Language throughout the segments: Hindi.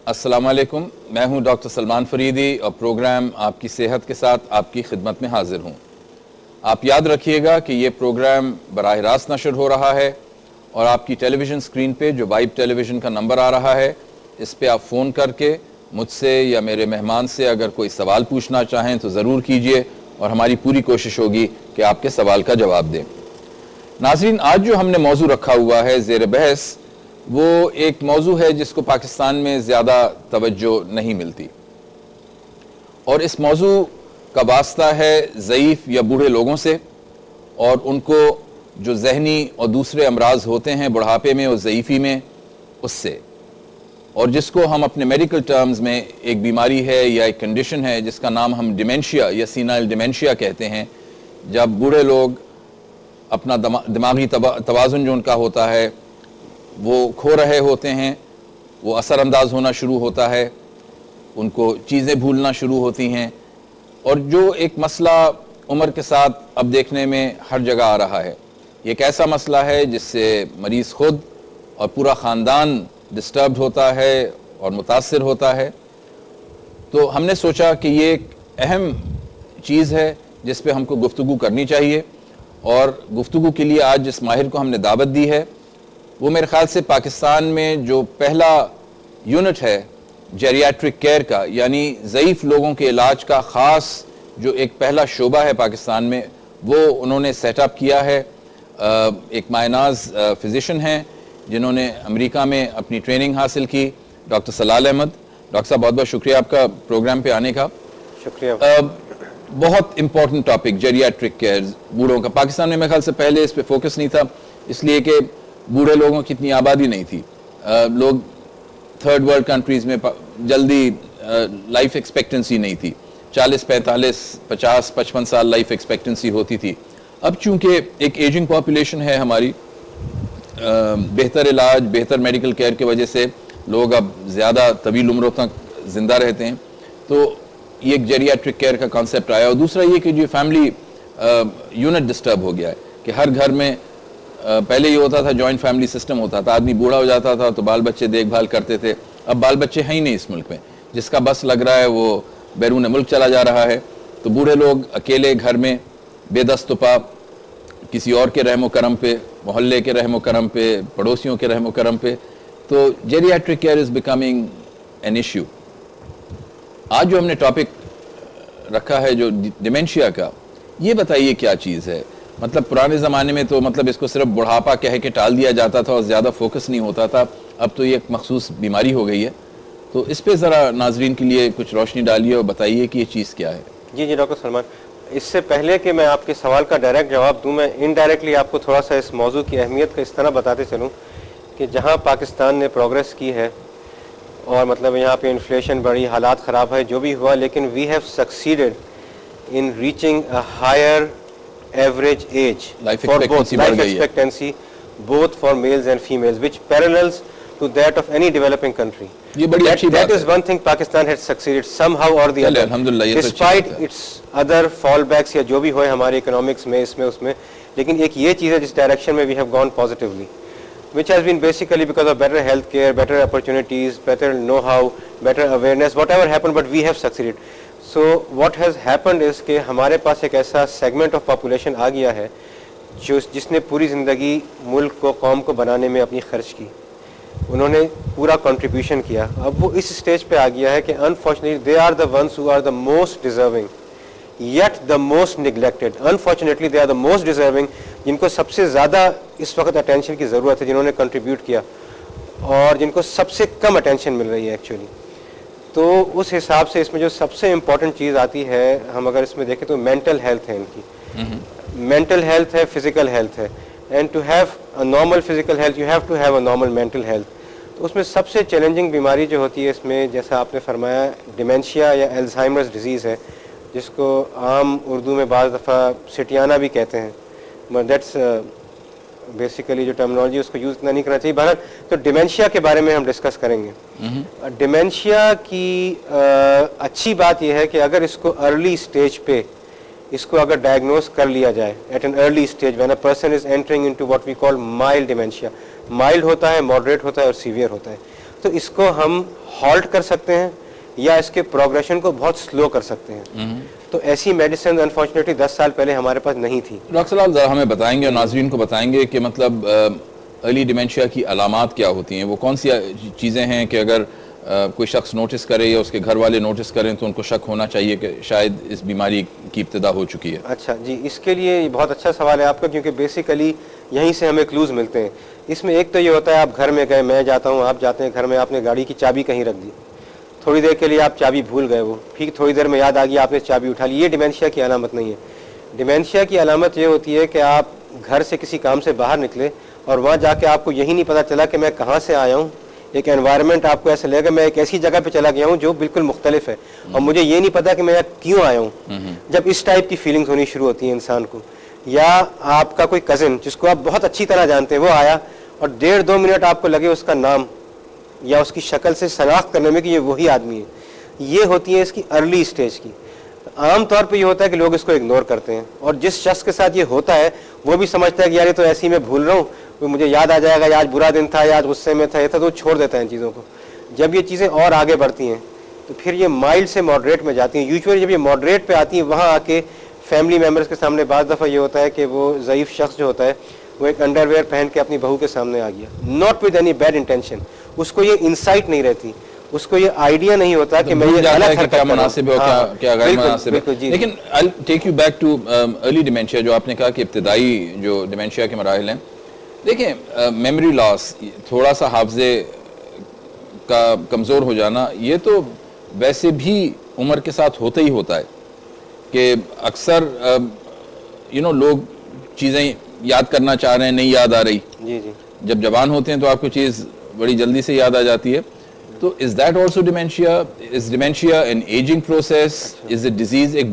अस्सलाम वालेकुम, मैं हूं डॉक्टर सलमान फरीदी और प्रोग्राम आपकी सेहत के साथ आपकी खिदमत में हाजिर हूं। आप याद रखिएगा कि ये प्रोग्राम बराह रास्त नशर हो रहा है और आपकी टेलीविज़न स्क्रीन पे जो वाइब टेलीविज़न का नंबर आ रहा है, इस पे आप फ़ोन करके मुझसे या मेरे मेहमान से अगर कोई सवाल पूछना चाहें तो ज़रूर कीजिए और हमारी पूरी कोशिश होगी कि आपके सवाल का जवाब दें। नाज़रीन, आज जो हमने मौजू रखा हुआ है ज़ेर बहस, वो एक मौजू है जिसको पाकिस्तान में ज़्यादा तवज्जो नहीं मिलती और इस मौजू का वास्ता है ज़ईफ़ या बूढ़े लोगों से और उनको जो जहनी और दूसरे अमराज होते हैं बुढ़ापे में और ज़ईफ़ी में, उससे, और जिसको हम अपने मेडिकल टर्म्स में एक बीमारी है या एक कंडीशन है जिसका नाम हम डिमेंशिया या सीनाइल डिमेंशिया कहते हैं। जब बूढ़े लोग अपना दिमागी तवाज़ुन जो उनका होता है वो खो रहे होते हैं, वो असरअंदाज होना शुरू होता है, उनको चीज़ें भूलना शुरू होती हैं और जो एक मसला उम्र के साथ अब देखने में हर जगह आ रहा है। ये एक ऐसा मसला है जिससे मरीज़ ख़ुद और पूरा ख़ानदान डिस्टर्ब्ड होता है और मुतासिर होता है। तो हमने सोचा कि ये एक अहम चीज़ है जिस पे हमको गुफ्तगू करनी चाहिए और गुफ्तगू के लिए आज जिस माहिर को हमने दावत दी है वो मेरे ख़्याल से पाकिस्तान में जो पहला यूनिट है जेरियाट्रिक केयर का, यानी ज़ईफ़ लोगों के इलाज का ख़ास जो एक पहला शोबा है पाकिस्तान में, वो उन्होंने सेटअप किया है। एक मायनाज फ़िज़िशन हैं जिन्होंने अमेरिका में अपनी ट्रेनिंग हासिल की, डॉक्टर सलाल अहमद। डॉक्टर साहब, बहुत बहुत शुक्रिया आपका प्रोग्राम पे आने का। शुक्रिया। बहुत इम्पॉर्टेंट टॉपिक जेरियाट्रिक केयर बूढ़ों का। पाकिस्तान में मेरे ख्याल से पहले इस पर फोकस नहीं था, इसलिए कि बूढ़े लोगों की इतनी आबादी नहीं थी। लोग थर्ड वर्ल्ड कंट्रीज़ में जल्दी लाइफ एक्सपेक्टेंसी नहीं थी, 40, 45, 50, 55 साल लाइफ एक्सपेक्टेंसी होती थी। अब चूंकि एक एजिंग पॉपुलेशन है हमारी, बेहतर इलाज, बेहतर मेडिकल केयर की वजह से लोग अब ज़्यादा तवील उम्रों तक ज़िंदा रहते हैं, तो ये एक जेरियाट्रिक केयर का कॉन्सेप्ट आया। और दूसरा ये कि जो फैमिली यूनिट डिस्टर्ब हो गया है कि हर घर में पहले ये होता था जॉइंट फैमिली सिस्टम होता था, आदमी बूढ़ा हो जाता था तो बाल बच्चे देखभाल करते थे। अब बाल बच्चे हैं ही नहीं इस मुल्क में, जिसका बस लग रहा है वो बैरून मुल्क चला जा रहा है। तो बूढ़े लोग अकेले घर में बेदस्तुपा किसी और के रहमो करम पे, मोहल्ले के रहमो करम पे, पड़ोसियों के रहमो करम पे, तो geriatric care is becoming an issue. आज जो हमने टॉपिक रखा है जो डिमेंशिया का, ये बताइए क्या चीज़ है। मतलब पुराने ज़माने में तो मतलब इसको सिर्फ बुढ़ापा कह के टाल दिया जाता था और ज़्यादा फोकस नहीं होता था, अब तो ये एक मखसूस बीमारी हो गई है। तो इस पे ज़रा नाजरीन के लिए कुछ रोशनी डालिए और बताइए कि ये चीज़ क्या है। जी डॉक्टर सलमान, इससे पहले कि मैं आपके सवाल का डायरेक्ट जवाब दूं, मैं इनडायरेक्टली आपको थोड़ा सा इस मौजू की अहमियत का इस तरह बताते चलूँ कि जहाँ पाकिस्तान ने प्रोग्रेस की है और मतलब यहाँ पे इन्फ्लेशन बढ़ी, हालात ख़राब है, जो भी हुआ, लेकिन we have succeeded in reaching a higher average age for both life expectancy, both for males and females, which parallels to that of any developing country. ये बड़ी अच्छी बात है। That is one thing Pakistan has succeeded somehow or the other, despite its other fallbacks या जो भी होए हमारे economics में, इसमें उसमें, लेकिन एक ये चीज़ है जिस direction में we have gone positively, which has been basically because of better health care, better opportunities, better know-how, better awareness, whatever happened, but we have succeeded. So what has happened is कि हमारे पास एक ऐसा सेगमेंट ऑफ पॉपुलेशन आ गया है जिसने पूरी ज़िंदगी मुल्क को, कौम को बनाने में अपनी खर्च की, उन्होंने पूरा कंट्रीब्यूशन किया। अब वो इस स्टेज पे आ गया है कि unfortunately they are the ones who are the most deserving yet the most neglected. Unfortunately they are the most deserving, जिनको सबसे ज़्यादा इस वक्त अटेंशन की ज़रूरत है, जिन्होंने कंट्रीब्यूट किया, और जिनको सबसे कम अटेंशन मिल रही है एक्चुअली। तो उस हिसाब से इसमें जो सबसे इम्पॉर्टेंट चीज़ आती है, हम अगर इसमें देखें तो मेंटल हेल्थ है इनकी। मेंटल हेल्थ है, फिजिकल हेल्थ है, and to have a normal physical health you have to have a normal mental health. तो उसमें सबसे चैलेंजिंग बीमारी जो होती है इसमें, जैसा आपने फरमाया, डिमेंशिया या अल्जाइमर्स डिजीज़ है, जिसको आम उर्दू में बाज़ दफ़ा सिटियाना भी कहते हैं, बट दैट्स बेसिकली जो टर्मिनोलॉजी उसको यूज़ इतना नहीं करना चाहिए। भारत तो डिमेंशिया के बारे में हम डिस्कस करेंगे। डिमेंशिया की अच्छी बात यह है कि अगर इसको अर्ली स्टेज पे इसको अगर डायग्नोस कर लिया जाए at an early stage, when a person is entering into what we call mild dementia, mild होता है, मॉडरेट होता है और सीवियर होता है। तो इसको हम हॉल्ट कर सकते हैं या इसके प्रोग्रेशन को बहुत स्लो कर सकते हैं। तो ऐसी मेडिसिन अनफॉर्चुनेटली 10 साल पहले हमारे पास नहीं थी। डॉक्टर साहब ज़रा हमें बताएंगे और नाज़रीन को बताएंगे कि मतलब अर्ली डिमेंशिया की अलामात क्या होती हैं, वो कौन सी चीज़ें हैं कि अगर कोई शख्स नोटिस करे या उसके घर वाले नोटिस करें तो उनको शक होना चाहिए कि शायद इस बीमारी की इब्तिदा हो चुकी है। अच्छा जी, इसके लिए बहुत अच्छा सवाल है आपका, क्योंकि बेसिकली यहीं से हमें क्लूज मिलते हैं। इसमें एक तो ये होता है आप घर में गए, मैं जाता हूँ, आप जाते हैं घर में, आपने गाड़ी की चाबी कहीं रख दी, थोड़ी देर के लिए आप चाबी भूल गए, वो फिर थोड़ी देर में याद आ गई, आपने चाबी उठा ली। ये डिमेंशिया की अलामत नहीं है। डिमेंशिया की अलामत ये होती है कि आप घर से किसी काम से बाहर निकले और वहाँ जाके आपको यही नहीं पता चला कि मैं कहाँ से आया हूँ। एक एनवायरनमेंट आपको ऐसा लगेगा मैं एक ऐसी जगह पे चला गया हूँ जो बिल्कुल मुख्तलिफ है और मुझे ये नहीं पता कि मैं यहाँ क्यों आया हूँ। जब इस टाइप की फीलिंग्स होनी शुरू होती है इंसान को, या आपका कोई कजिन जिसको आप बहुत अच्छी तरह जानते हैं वो आया और 1.5-2 मिनट आपको लगे उसका नाम या उसकी शक्ल से शनाख्त करने में कि ये वही आदमी है, ये होती है इसकी अर्ली स्टेज की। आम तौर पे ये होता है कि लोग इसको इग्नोर करते हैं और जिस शख्स के साथ ये होता है वो भी समझता है कि यार ये तो ऐसी मैं भूल रहा हूँ, तो मुझे याद आ जाएगा, आज बुरा दिन था, आज गुस्से में था, ये था, तो छोड़ देता है इन चीज़ों को। जब ये चीज़ें और आगे बढ़ती हैं तो फिर ये माइल्ड से मॉडरेट में जाती हैं। यूजुअली जब ये मॉडरेट पे आती हैं वहाँ आके फैमिली मेम्बर्स के सामने बाज़ दफ़ा ये होता है कि वो ज़ईफ़ शख्स जो होता है वो एक अंडरवेयर पहन के अपनी बहू के सामने आ गया, not with any bad intention. उसको ये इंसाइट नहीं रहती, उसको ये आइडिया नहीं होता कि मैं ये गलत हरकत क्या मुनासिब है और क्या गैर मुनासिब है। लेकिन I take you back to early dementia, जो आपने कहा कि इब्तिदाई जो डिमेंशिया के मराहिल हैं। देखिए मेमोरी लॉस, थोड़ा सा हाफजे का कमज़ोर हो जाना, ये तो वैसे भी उम्र के साथ होता ही होता है कि अक्सर लोग चीज़ें याद करना चाह रहे हैं, नहीं याद आ रही। जी जी, जब जवान होते हैं तो आपको चीज़ बड़ी जल्दी से याद आ जाती है। तो is that also dementia? Is dementia an ageing process? Is it disease? एक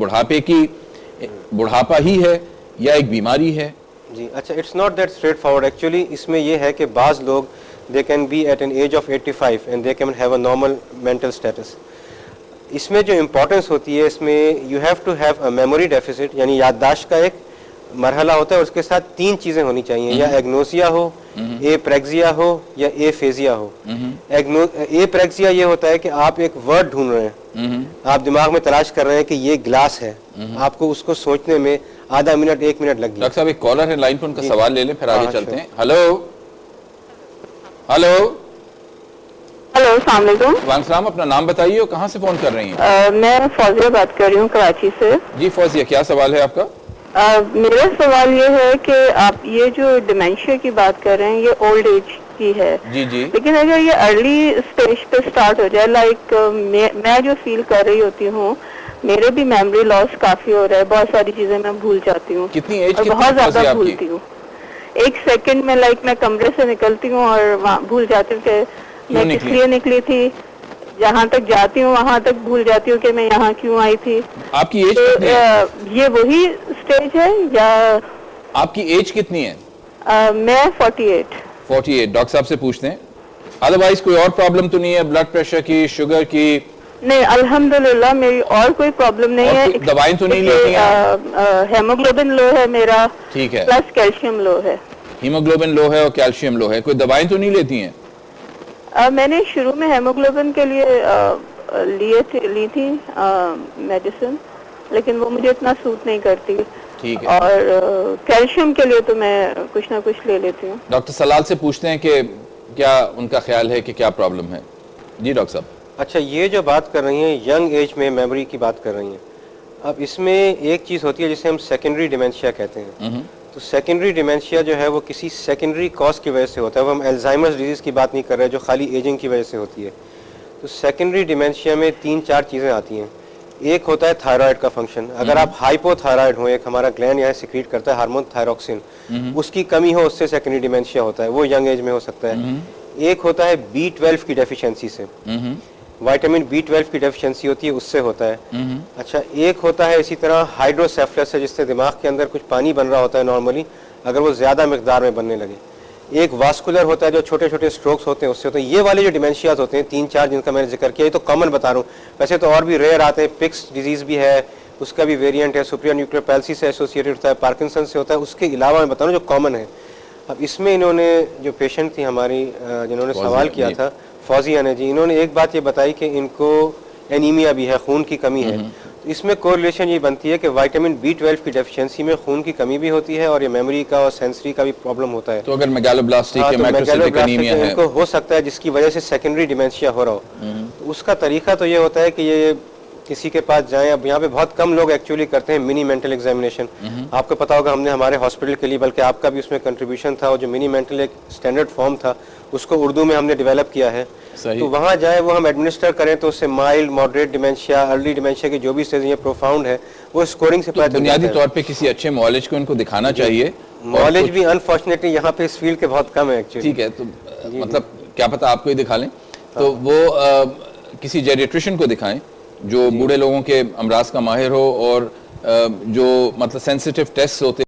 बुढ़ापा ही है या एक बीमारी है? जी अच्छा, it's not that straightforward. Actually इसमें यह है कि बाज़ लोग they can be at an age of 85 and they can have a normal mental status. इसमें जो इम्पोर्टेंस होती है, इसमें you have to have a memory deficit, यानी याददाश्त का एक मरहला होता है, उसके साथ 3 चीज़ें होनी चाहिए, या एग्नोसिया हो, एप्रेक्सिया हो या एफेजिया हो। एप्रेक्सिया ये होता है कि आप एक वर्ड ढूंढ रहे हैं, आप दिमाग में तलाश कर रहे हैं कि ये ग्लास है, आपको उसको सोचने में आधा मिनट 1 मिनट लग गया। डॉक्टर साहब एक कॉलर है लाइन पर, उनका सवाल ले लें फिर आगे चलते हैं। हेलो हेलो हेलो, अस्सलाम वालेकुम। वालेकुम सलाम, अपना नाम बताइए और कहाँ से फोन कर रही हैं? मैं फौजिया बात कर रही हूँ कराची से। जी फौजिया, क्या सवाल है आपका? मेरा सवाल ये है कि आप ये जो डिमेंशिया की बात कर रहे हैं ये ओल्ड एज की है। जी जी, लेकिन अगर ये अर्ली स्टेज पे स्टार्ट हो जाए, लाइक मैं जो फील कर रही होती हूँ, मेरे भी मेमोरी लॉस काफी हो रहा है, बहुत सारी चीजें मैं भूल जाती हूँ। कितनी एज? बहुत ज्यादा भूलती हूँ। 1 सेकंड में लाइक मैं कमरे से निकलती हूँ और वहाँ भूल जाती हूँ कि मैं किस लिए निकली थी, जहाँ तक जाती हूँ वहाँ तक भूल जाती हूँ कि मैं यहाँ क्यों आई थी। आपकी एज कितनी है? ये वही स्टेज है या? आपकी एज कितनी है? मैं 48। 48। डॉक्टर साहब से पूछते हैं। अदरवाइज कोई और प्रॉब्लम तो नहीं है, ब्लड प्रेशर की, शुगर की? नहीं, अल्हम्दुलिल्लाह मेरी और कोई प्रॉब्लम नहीं है। दवाएं तो नहीं लेती हैं? हेमोग्लोबिन लो है मेरा, ठीक है, प्लस कैल्शियम लो है। हीमोग्लोबिन लो है और कैल्शियम लो है। कोई दवाएं तो नहीं लेती हैं? मैंने शुरू में हेमोग्लोबिन के लिए ली थी मेडिसिन, लेकिन वो मुझे इतना सूट नहीं करती। ठीक है। और कैल्शियम के लिए तो मैं कुछ ना कुछ ले लेती हूँ। डॉक्टर सलाल से पूछते हैं कि क्या उनका ख्याल है कि क्या प्रॉब्लम है। जी डॉक्टर साहब। अच्छा, ये जो बात कर रही हैं यंग एज में मेमोरी की बात कर रही हैं, अब इसमें एक चीज़ होती है जिसे हम सेकेंडरी डिमेंशिया कहते हैं। तो सेकेंडरी डिमेंशिया जो है वो किसी सेकेंडरी कॉज की वजह से होता है। वो हम अल्जाइमर्स डिजीज़ की बात नहीं कर रहे जो खाली एजिंग की वजह से होती है। तो सेकेंडरी डिमेंशिया में 3-4 चीज़ें आती हैं। एक होता है थायराइड का फंक्शन। अगर आप हाइपोथायराइड हो, एक हमारा ग्लैंड यहाँ सिक्रीट करता है हार्मोन थायरोक्सिन, उसकी कमी हो, उससे सेकेंडरी डिमेंशिया होता है, वो यंग एज में हो सकता है। एक होता है B12 की डेफिशिएंसी से, विटामिन B12 की डेफिशिएंसी होती है, उससे होता है। अच्छा, एक होता है इसी तरह हाइड्रोसेफलस है, जिससे दिमाग के अंदर कुछ पानी बन रहा होता है नॉर्मली, अगर वो ज़्यादा मिकदार में बनने लगे। एक वास्कुलर होता है, जो छोटे छोटे स्ट्रोक्स होते हैं उससे होते हैं। ये वाले जो डिमेंशियाज होते हैं 3-4 जिनका मैंने जिक्र किया, ये तो कॉमन बता रहा हूँ, वैसे तो और भी रेयर आते हैं। पिक्स डिजीज़ भी है, उसका भी वेरिएंट है, सुपीरियर न्यूक्लियर पैल्सी से एसोसिएटेड होता है, पार्किंसन से होता है। उसके अलावा मैं बता रहा हूँ जो कॉमन है। अब इसमें इन्होंने जो पेशेंट थी हमारी जिन्होंने सवाल किया था, फौजिया ने जी, इन्होंने एक बात ये बताई कि इनको एनीमिया भी है, खून की कमी है। तो इसमें कोरिलेशन ये बनती है कि विटामिन B12 की डेफिशिएंसी में खून की कमी भी होती है और ये मेमोरी का और सेंसरी का भी प्रॉब्लम होता है। तो अगर मेगालोब्लास्टिक या मैक्रोसिटिक एनीमिया है इनको हो सकता है जिसकी वजह से सेकेंडरी डिमेंशिया हो रहा हो। तो उसका तरीका तो ये होता है कि ये किसी के पास जाएं। अब यहाँ पे बहुत कम लोग एक्चुअली करते हैं मिनी मेंटल एग्जामिनेशन। आपको पता होगा हमने हमारे हॉस्पिटल के लिए, बल्कि आपका भी उसमें कंट्रीब्यूशन था, और जो मिनी मेंटल एक स्टैंडर्ड फॉर्म था उसको उर्दू में हमने डेवलप किया है। तो वहाँ जाए वो हम एडमिनिस्टर करें तो उससे mild, moderate dementia, early dementia की जो भी स्टेज है, प्रोफाउंड है, वो स्कोरिंग से पता चलता है। बुनियादी तौर पे किसी अच्छे मॉलेज को इनको दिखाना चाहिए। मॉलेज भी अनफॉर्चुनेटली यहाँ पे इस फील्ड के बहुत कम है एक्चुअली। ठीक है, तो मतलब क्या पता आपको ही दिखा लें, तो वो किसी जेरिएट्रिशियन को दिखाएं जो बूढ़े लोगों के अमराज का माहिर हो, और जो मतलब सेंसिटिव टेस्ट होते